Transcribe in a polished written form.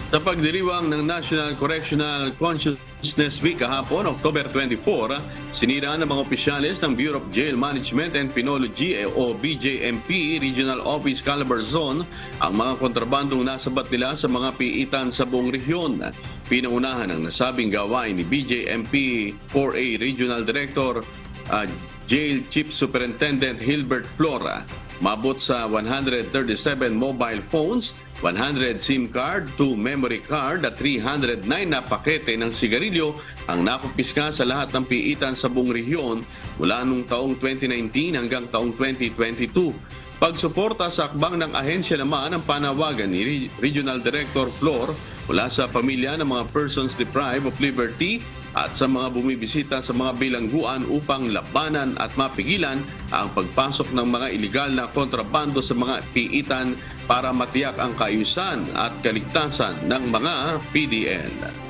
Sa pagdiriwang ng National Correctional Consciousness Week kahapon, October 24, sinira ng mga opisyalis ng Bureau of Jail Management and Penology o BJMP Regional Office Calabar Zone ang mga kontrabandong nasabat nila sa mga piitan sa buong rehiyon. Pinangunahan ang nasabing gawain ni BJMP 4A Regional Director Jail Chief Superintendent Hilbert Flora. Mabot sa 137 mobile phones, 100 SIM card, 2 memory card at 309 na pakete ng sigarilyo ang napapiska sa lahat ng piitan sa buong rehiyon mula noong taong 2019 hanggang taong 2022. Pagsuporta sa akbang ng ahensya naman ang panawagan ni Regional Director Flor mula sa pamilya ng mga persons deprived of liberty at sa mga bumibisita sa mga bilangguan upang labanan at mapigilan ang pagpasok ng mga ilegal na kontrabando sa mga piitan para matiyak ang kaayusan at kaligtasan ng mga PDL.